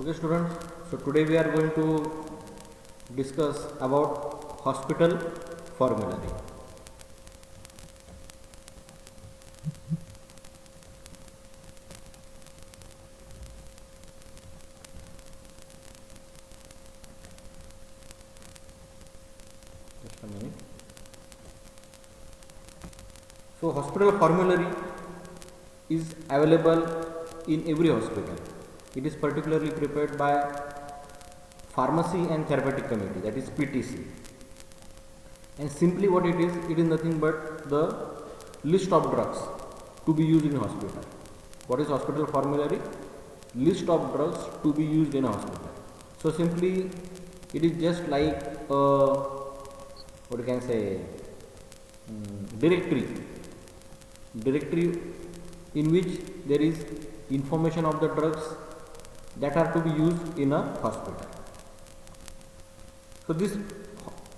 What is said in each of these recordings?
Okay students, so today we are going to discuss about hospital formulary. Just a minute. So hospital formulary is available in every hospital. It is particularly prepared by Pharmacy and Therapeutic Committee, that is PTC. And simply what it is nothing but the list of drugs to be used in hospital. What is hospital formulary? List of drugs to be used in a hospital. So simply it is just like what you can say directory in which there is information of the drugs that are to be used in a hospital. So this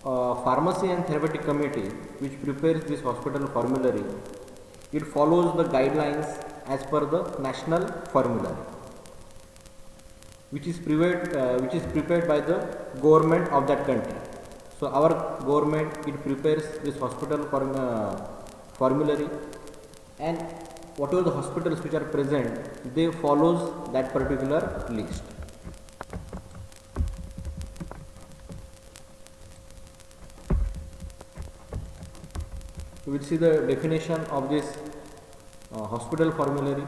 Pharmacy and Therapeutic Committee, which prepares this hospital formulary, it follows the guidelines as per the national formulary, which is prepared by the government of that country. So our government, it prepares this hospital formulary, and whatever the hospitals which are present, they follows that particular list. We will see the definition of this hospital formulary.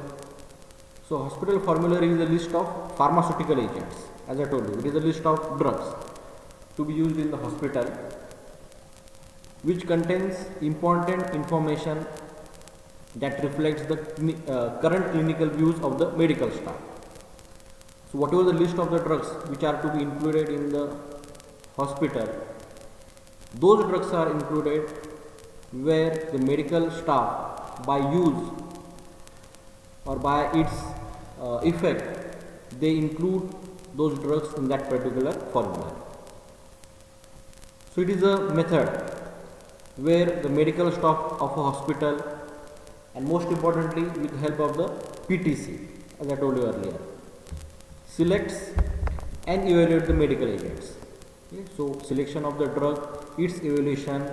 So hospital formulary is a list of pharmaceutical agents. As I told you, it is a list of drugs to be used in the hospital, which contains important information that reflects the current clinical views of the medical staff. So whatever the list of the drugs which are to be included in the hospital, those drugs are included where the medical staff, by use or by its effect, they include those drugs in that particular formula. So it is a method where the medical staff of a hospital, and most importantly with the help of the PTC, as I told you earlier, selects and evaluates the medical agents. Okay. So selection of the drug, its evaluation,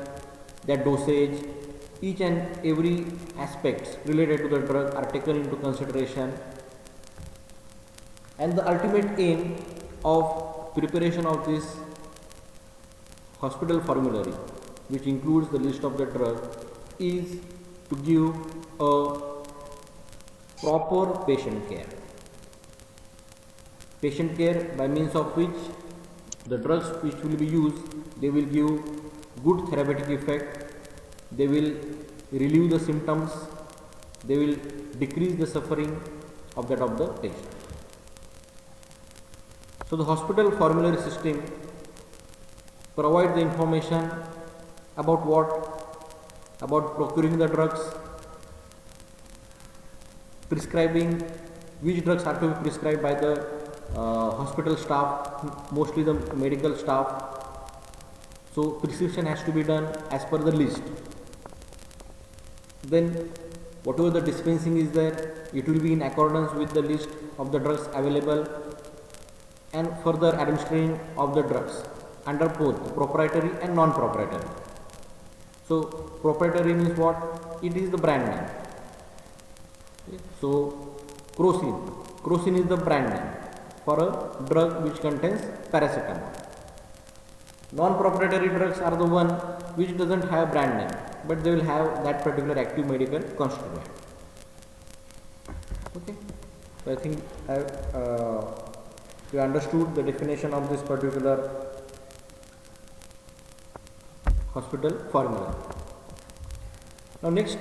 that dosage, each and every aspects related to the drug are taken into consideration, and the ultimate aim of preparation of this hospital formulary, which includes the list of the drug, is to give a proper patient care. Patient care by means of which the drugs which will be used, they will give good therapeutic effect, they will relieve the symptoms, they will decrease the suffering of the patient. So the hospital formulary system provides the information about what? About procuring the drugs, prescribing which drugs are to be prescribed by the hospital staff, mostly the medical staff. So prescription has to be done as per the list. Then whatever the dispensing is there, it will be in accordance with the list of the drugs available, and further administering of the drugs under both proprietary and non-proprietary. So proprietary means what? It is the brand name. Okay. So Crocin is the brand name for a drug which contains paracetamol. Non-proprietary drugs are the one which doesn't have brand name, but they will have that particular active medical constituent. Okay. So I think we understood the definition of this particular hospital formula. Now next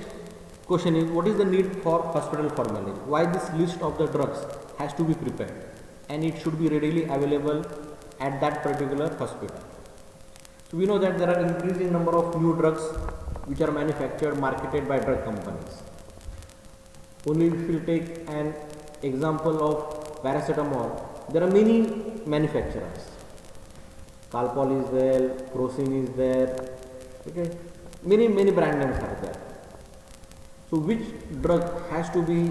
question is, what is the need for hospital formulary? Why this list of the drugs has to be prepared and it should be readily available at that particular hospital? So we know that there are increasing number of new drugs which are manufactured, marketed by drug companies. Only if you take an example of paracetamol, there are many manufacturers. Calpol is there, Crocin is there, okay, many brand names are there. So which drug has to be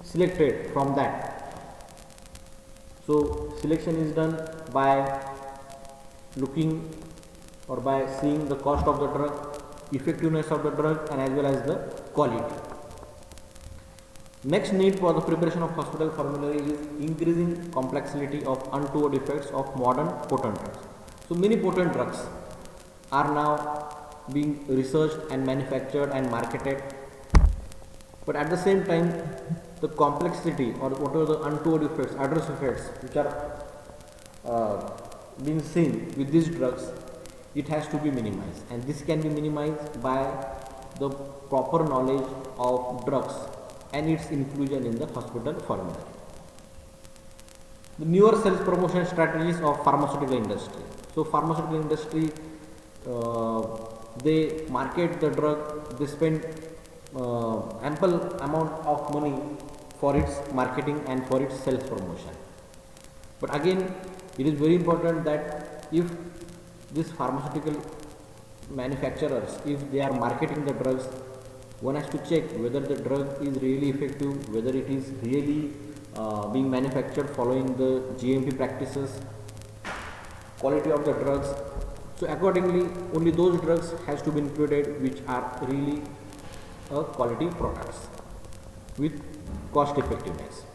selected from that? So selection is done by looking or by seeing the cost of the drug, effectiveness of the drug, and as well as the quality. Next need for the preparation of hospital formulary is increasing complexity of untoward effects of modern potent drugs. So many potent drugs are now being researched and manufactured and marketed, but at the same time the complexity or whatever the untoward effects, adverse effects which are being seen with these drugs, it has to be minimized, and this can be minimized by the proper knowledge of drugs and its inclusion in the hospital formulary. The newer sales promotion strategies of pharmaceutical industry. So pharmaceutical industry, they market the drug, they spend ample amount of money for its marketing and for its sales promotion. But again, it is very important that if these pharmaceutical manufacturers, if they are marketing the drugs, one has to check whether the drug is really effective, whether it is really being manufactured following the GMP practices, quality of the drugs. So accordingly, only those drugs has to be included which are really quality products with cost effectiveness.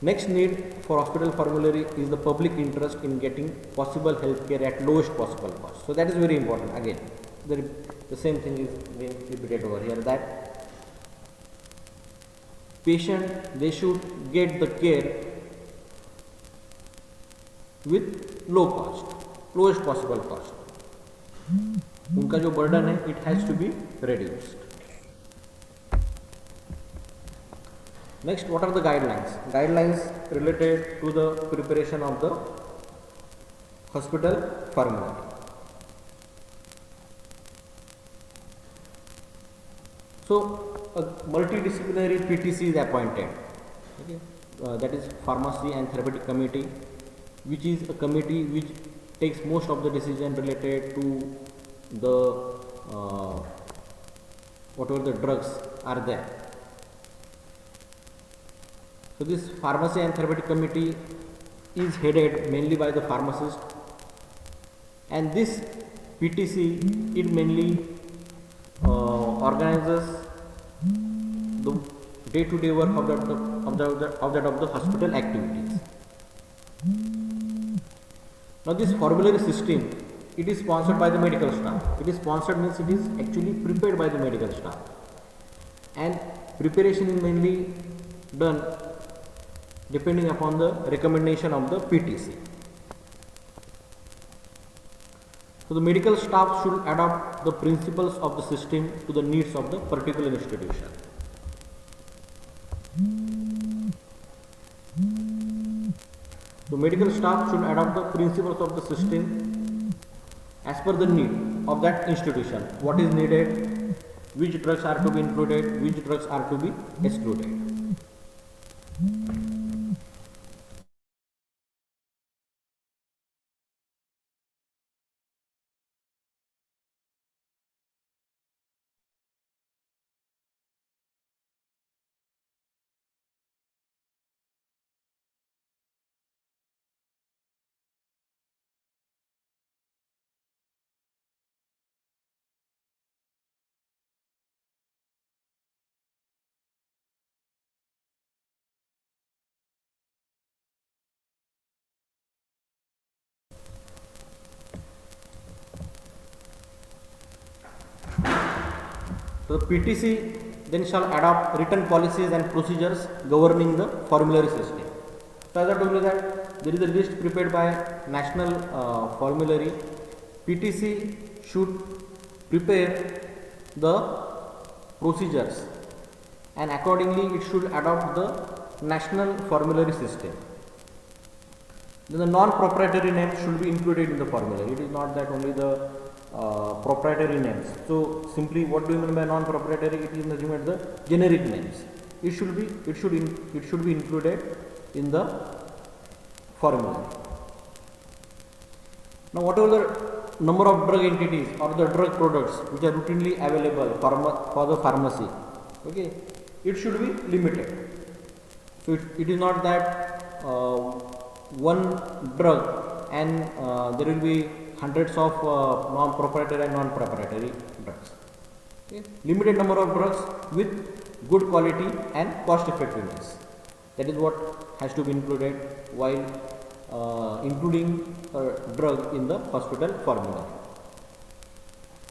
Next need for hospital formulary is the public interest in getting possible healthcare at lowest possible cost. So that is very important. Again, the same thing is being repeated over here, that patient, they should get the care with low cost, lowest possible cost. उनका जो burden है, it has to be reduced. Next, what are the guidelines? Guidelines related to the preparation of the hospital formulary. So, a multidisciplinary PTC is appointed. Okay. That is Pharmacy and Therapeutic Committee, which is a committee which takes most of the decision related to the whatever the drugs are there. So this Pharmacy and Therapeutic Committee is headed mainly by the pharmacist, and this PTC, it mainly organizes the day-to-day work of the hospital activities. Now this formulary system, it is sponsored by the medical staff. It is sponsored means it is actually prepared by the medical staff, and preparation is mainly done depending upon the recommendation of the PTC. So the medical staff should adapt the principles of the system to the needs of the particular institution. The medical staff should adapt the principles of the system as per the need of that institution. What is needed, which drugs are to be included, which drugs are to be excluded. So the PTC then shall adopt written policies and procedures governing the formulary system. So as I told you that there is a list prepared by National Formulary. PTC should prepare the procedures, and accordingly it should adopt the National Formulary System. Then the non-proprietary names should be included in the formulary. It is not that only the proprietary names. So simply, what do you mean by non-proprietary? It is nothing but the generic names. It should be included in the formulary. Now, whatever the number of drug entities or the drug products which are routinely available for the pharmacy, okay, it should be limited. So it is not that one drug and there will be hundreds of non-proprietary and non-proprietary drugs. Okay. Limited number of drugs with good quality and cost effectiveness. That is what has to be included while including a drug in the hospital formulary.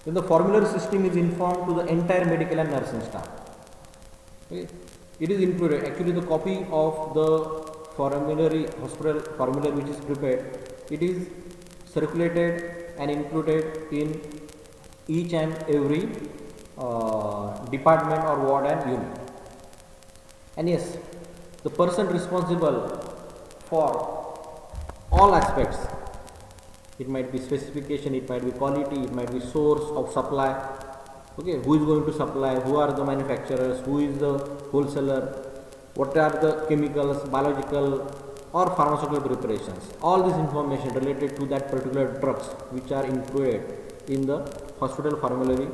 Then the formulary system is informed to the entire medical and nursing staff. Okay. It is included, actually the copy of the formulary, hospital formulary which is prepared, it is circulated and included in each and every department or ward and unit. And yes, the person responsible for all aspects, it might be specification, it might be quality, it might be source of supply, okay, who is going to supply, who are the manufacturers, who is the wholesaler, what are the chemicals, biological or pharmaceutical preparations, all this information related to that particular drugs which are included in the hospital formulary,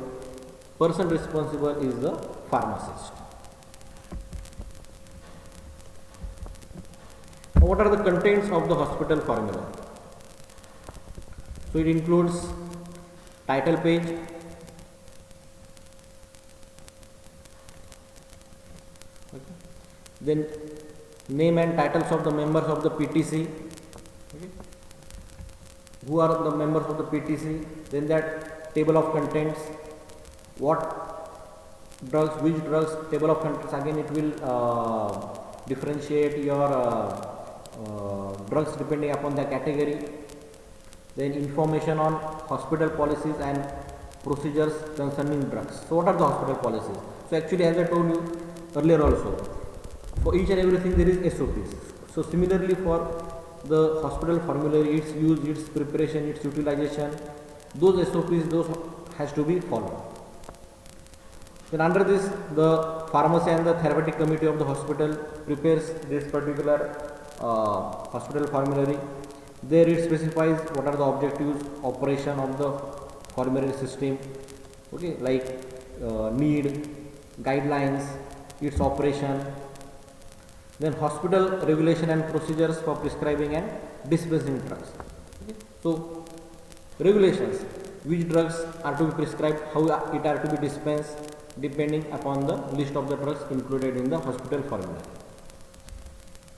person responsible is the pharmacist. What are the contents of the hospital formula? So it includes title page, okay. Then name and titles of the members of the PTC, okay. Who are the members of the PTC, then that table of contents, what drugs, which drugs, table of contents, again it will differentiate your drugs depending upon the category. Then information on hospital policies and procedures concerning drugs. So what are the hospital policies? So actually, as I told you earlier also, for each and everything there is SOPs. So similarly for the hospital formulary, its use, its preparation, its utilization, those SOPs, those has to be followed. Then under this, the pharmacy and the therapeutic committee of the hospital prepares this particular hospital formulary. There it specifies what are the objectives, operation of the formulary system, okay, like need, guidelines, its operation, then hospital regulation and procedures for prescribing and dispensing drugs. Okay. So regulations, which drugs are to be prescribed, how it are to be dispensed, depending upon the list of the drugs included in the hospital formulary.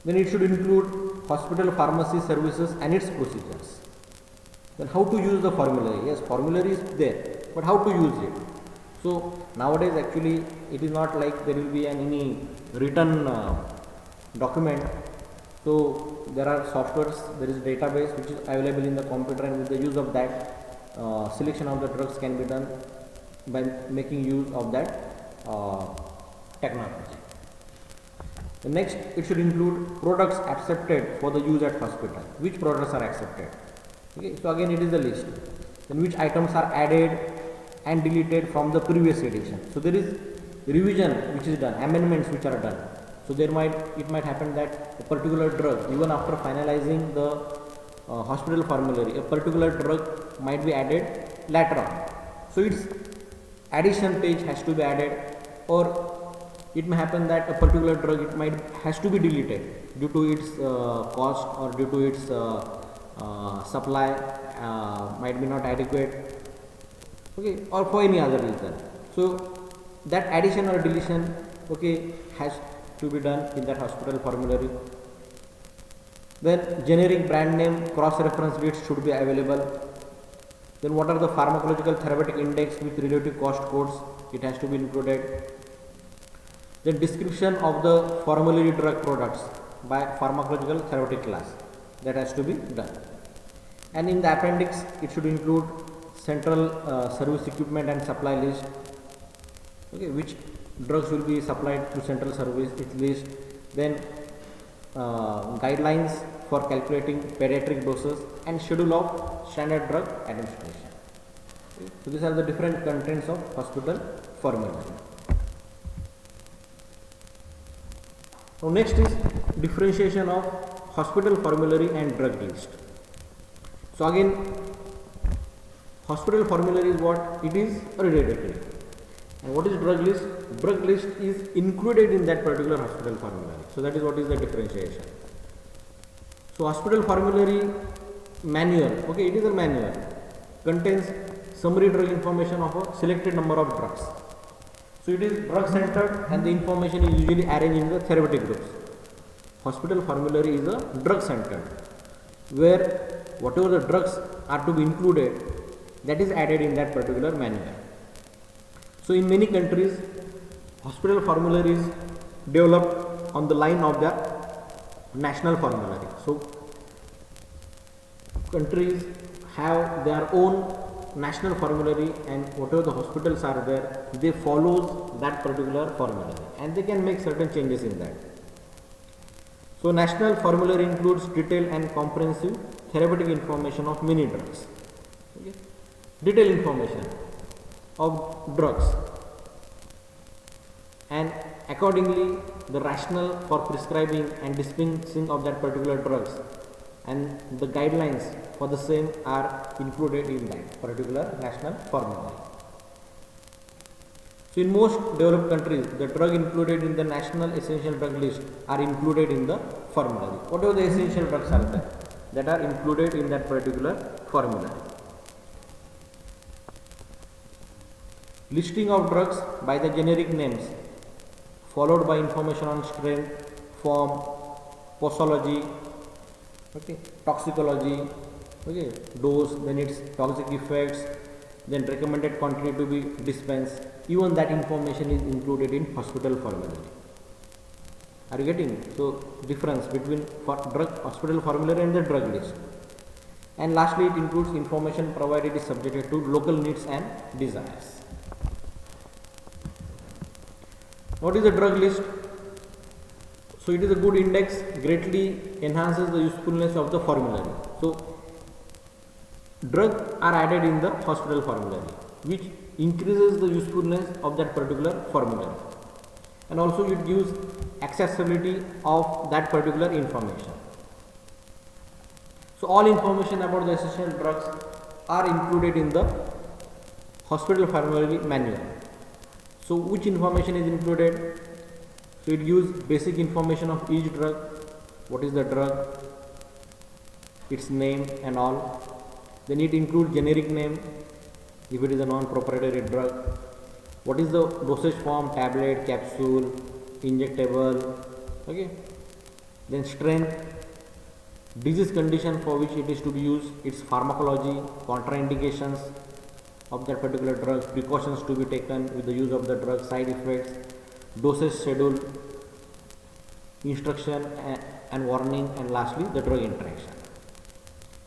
Then it should include hospital pharmacy services and its procedures. Then how to use the formulary? Yes, formulary is there, but how to use it? So nowadays actually it is not like there will be any written document. So there are softwares, there is database which is available in the computer, and with the use of that selection of the drugs can be done by making use of that technology. The next, it should include products accepted for the use at hospital. Which products are accepted? Okay, so again it is the list. Then which items are added and deleted from the previous edition. So there is revision which is done, amendments which are done. So it might happen that a particular drug, even after finalizing the hospital formulary, a particular drug might be added later on. So its addition page has to be added, or it may happen that a particular drug has to be deleted due to its cost or due to its supply might be not adequate, okay, or for any other reason. So that addition or deletion, okay, has to be done in that hospital formulary. Then generic brand name cross-reference lists should be available. Then what are the pharmacological therapeutic index with relative cost codes? It has to be included. Then description of the formulary drug products by pharmacological therapeutic class, that has to be done. And in the appendix, it should include central service equipment and supply list, okay, which drugs will be supplied to central service, its list. Then guidelines for calculating pediatric doses and schedule of standard drug administration. Okay. So these are the different contents of hospital formulary. Now next is differentiation of hospital formulary and drug list. So again, hospital formulary is what? It is hereditary. And what is drug list? Drug list is included in that particular hospital formulary. So that is what is the differentiation. So hospital formulary manual, okay, it is a manual, contains summary drug information of a selected number of drugs. So it is drug centered and the information is usually arranged in the therapeutic groups. Hospital formulary is a drug centered, where whatever the drugs are to be included, that is added in that particular manual. So in many countries, hospital formularies developed on the line of the national formulary. So countries have their own national formulary, and whatever the hospitals are there, they follow that particular formulary and they can make certain changes in that. So national formulary includes detailed and comprehensive therapeutic information of many drugs. Okay. Detailed information of drugs, and accordingly the rationale for prescribing and dispensing of that particular drugs and the guidelines for the same are included in that particular national formulary. So in most developed countries, the drug included in the national essential drug list are included in the formulary. Whatever the essential drugs are there, that are included in that particular formulary. Listing of drugs by the generic names, followed by information on strength, form, posology, okay, toxicology, okay, dose, then its toxic effects, then recommended quantity to be dispensed. Even that information is included in hospital formulary. Are you getting? So difference between drug hospital formulary and the drug list. And lastly, it includes information provided is subjected to local needs and desires. What is the drug list? So it is a good index, greatly enhances the usefulness of the formulary. So drugs are added in the hospital formulary, which increases the usefulness of that particular formulary, and also it gives accessibility of that particular information. So all information about the essential drugs are included in the hospital formulary manual. So which information is included? So it gives basic information of each drug, what is the drug, its name and all. Then it includes generic name if it is a non-proprietary drug. What is the dosage form, tablet, capsule, injectable, okay. Then strength, disease condition for which it is to be used, its pharmacology, contraindications of that particular drug, precautions to be taken with the use of the drug, side effects, dosage schedule, instruction and warning, and lastly the drug interaction.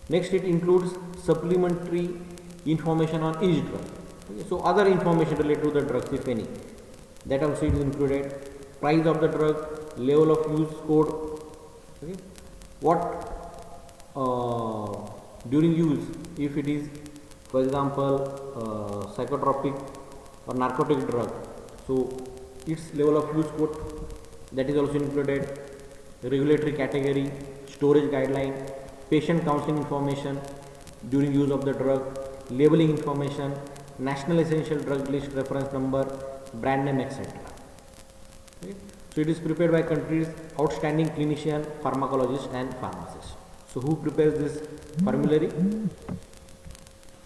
Next, it includes supplementary information on each drug. Okay. So other information related to the drugs, if any, that also is included. Price of the drug, level of use code, okay. What during use, if it is, for example, psychotropic or narcotic drug, so its level of use code, that is also included. Regulatory category, storage guideline, patient counseling information during use of the drug, labeling information, national essential drug list reference number, brand name, etc. Okay. So it is prepared by countries' outstanding clinician, pharmacologist and pharmacist. So who prepares this formulary?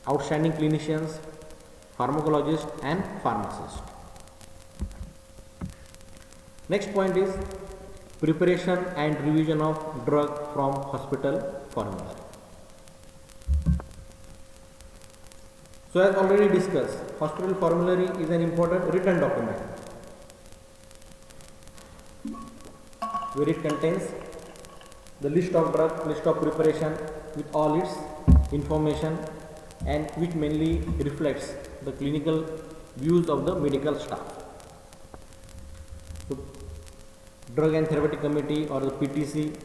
Outstanding clinicians, pharmacologist and pharmacist. Next point is preparation and revision of drug from hospital formulary. So as already discussed, hospital formulary is an important written document where it contains the list of drug, list of preparation with all its information, and which mainly reflects the clinical views of the medical staff. So Drug and Therapeutic Committee, or the PTC,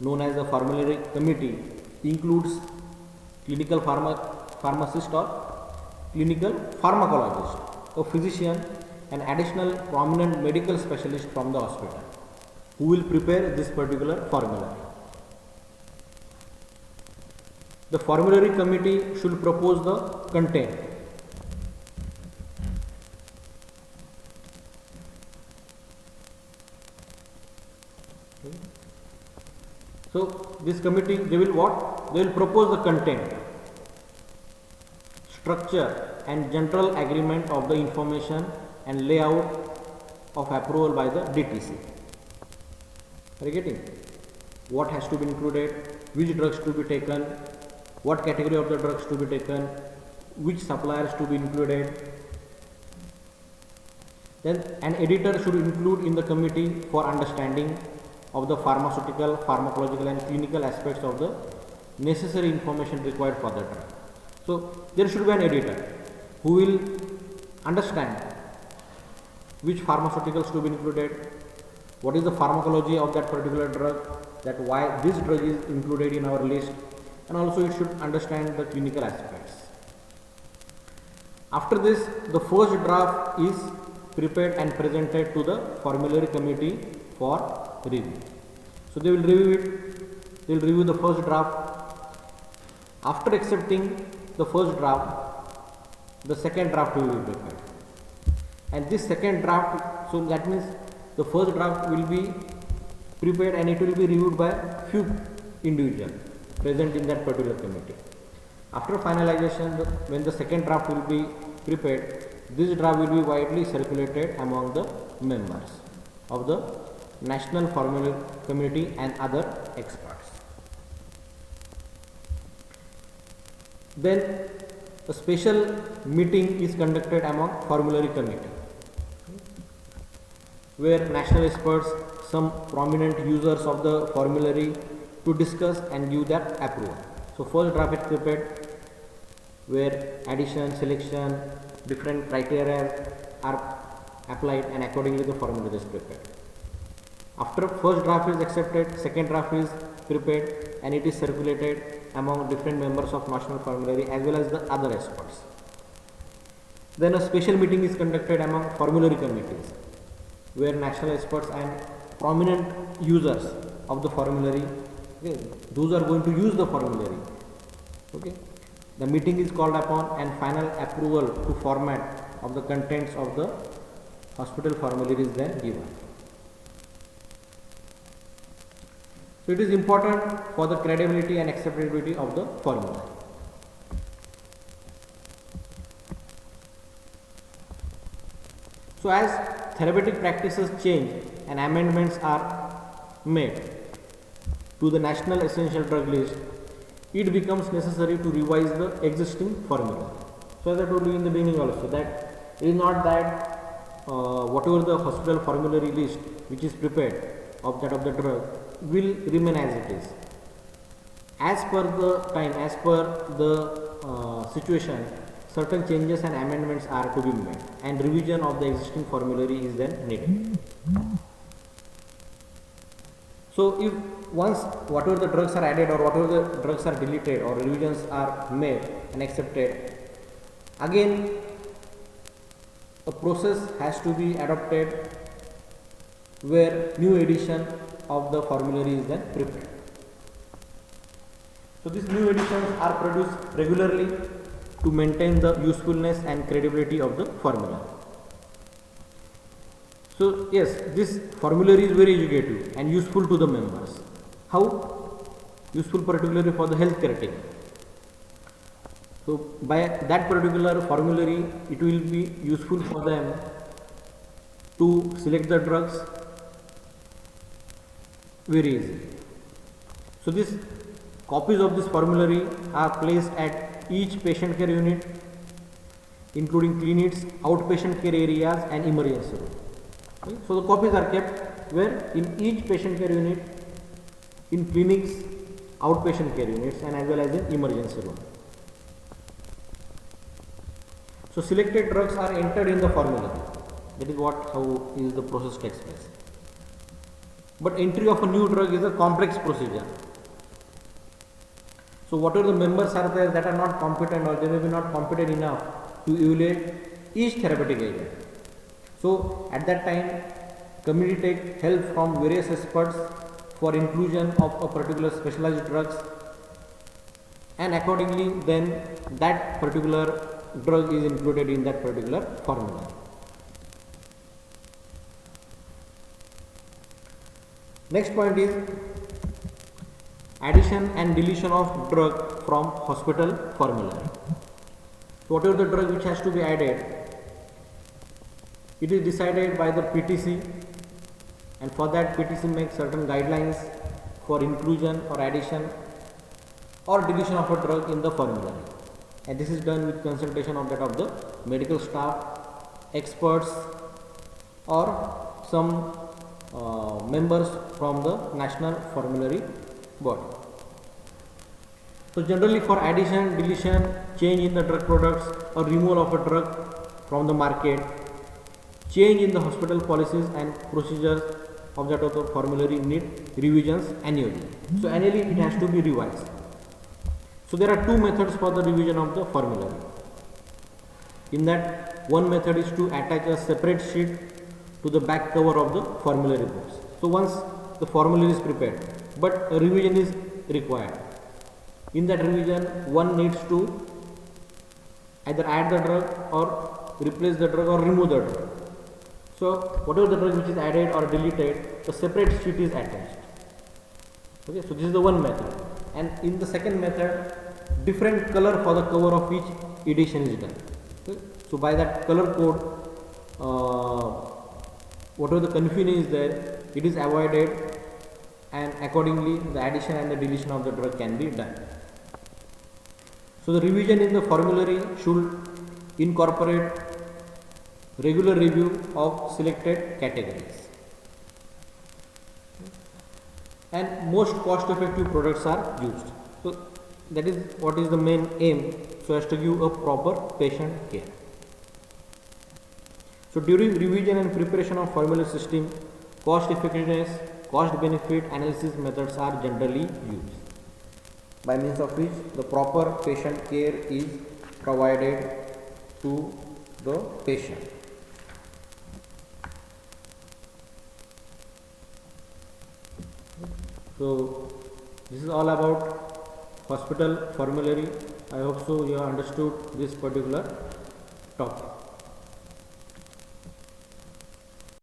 known as the Formulary Committee, includes clinical pharmacist or clinical pharmacologist, a physician, and additional prominent medical specialist from the hospital who will prepare this particular formulary. The formulary committee should propose the content. So this committee, they will what? They will propose the content, structure and general agreement of the information and layout of approval by the DTC. Are you getting? What has to be included, which drugs to be taken, what category of the drugs to be taken, which suppliers to be included. Then an editor should include in the committee for understanding of the pharmaceutical, pharmacological and clinical aspects of the necessary information required for the drug. So there should be an editor who will understand which pharmaceuticals to be included, what is the pharmacology of that particular drug, that why this drug is included in our list, and also it should understand the clinical aspects. After this, the first draft is prepared and presented to the formulary committee for review. So they will review it, they will review the first draft. After accepting the first draft, the second draft will be prepared. And this second draft, so that means the first draft will be prepared and it will be reviewed by few individuals present in that particular committee. After finalization, when the second draft will be prepared, this draft will be widely circulated among the members of the National Formulary Committee and other experts. Then a special meeting is conducted among formulary committee, where national experts, some prominent users of the formulary, to discuss and give their approval. So first draft is prepared, where addition, selection, different criteria are applied and accordingly the formulary is prepared. After first draft is accepted, second draft is prepared and it is circulated among different members of national formulary as well as the other experts. Then a special meeting is conducted among formulary committees, where national experts and prominent users of the formulary, okay, those are going to use the formulary. Okay, the meeting is called upon and final approval to format of the contents of the hospital formulary is then given. So it is important for the credibility and acceptability of the formula. So as therapeutic practices change and amendments are made to the National Essential Drug List, it becomes necessary to revise the existing formula. So as I told you in the beginning also, that it is not that whatever the hospital formulary list which is prepared of that of the drug will remain as it is. As per the time, as per the situation, certain changes and amendments are to be made and revision of the existing formulary is then needed. So if once whatever the drugs are added or whatever the drugs are deleted or revisions are made and accepted, again a process has to be adopted where new edition of the formulary is then prepared. So these new editions are produced regularly to maintain the usefulness and credibility of the formula. So yes, this formulary is very educative and useful to the members. How? Useful particularly for the healthcare team. So by that particular formulary, it will be useful for them to select the drugs very easily. So these copies of this formulary are placed at each patient care unit, including clinics, outpatient care areas and emergency room. Okay. So the copies are kept where in each patient care unit, in clinics, outpatient care units and as well as in emergency room. So selected drugs are entered in the formulary. That is how is the process takes place. But entry of a new drug is a complex procedure. So whatever the members are there that are not competent or they may be not competent enough to evaluate each therapeutic agent. So at that time, committee take help from various experts for inclusion of a particular specialized drugs, and accordingly then that particular drug is included in that particular formula. Next point is addition and deletion of drug from hospital formulary. So whatever the drug which has to be added, it is decided by the PTC, and for that PTC makes certain guidelines for inclusion or addition or deletion of a drug in the formulary, and this is done with consultation of the medical staff, experts, or some members from the national formulary body. So generally for addition, deletion, change in the drug products or removal of a drug from the market, change in the hospital policies and procedures of that author formulary need revisions annually. So annually it has to be revised. So there are two methods for the revision of the formulary. In that, one method is to attach a separate sheet to the back cover of the formulary books. So once the formulary is prepared, but a revision is required. In that revision, one needs to either add the drug or replace the drug or remove the drug. So whatever the drug which is added or deleted, a separate sheet is attached. Okay, so this is the one method. And in the second method, different color for the cover of each edition is done. Okay. So by that color code, whatever the confusion is there, it is avoided, and accordingly the addition and the deletion of the drug can be done. So the revision in the formulary should incorporate regular review of selected categories, and most cost effective products are used. So that is what is the main aim, so as to give a proper patient care. So during revision and preparation of formulary system, cost effectiveness, cost benefit analysis methods are generally used, by means of which the proper patient care is provided to the patient. So this is all about hospital formulary. I hope so you have understood this particular topic.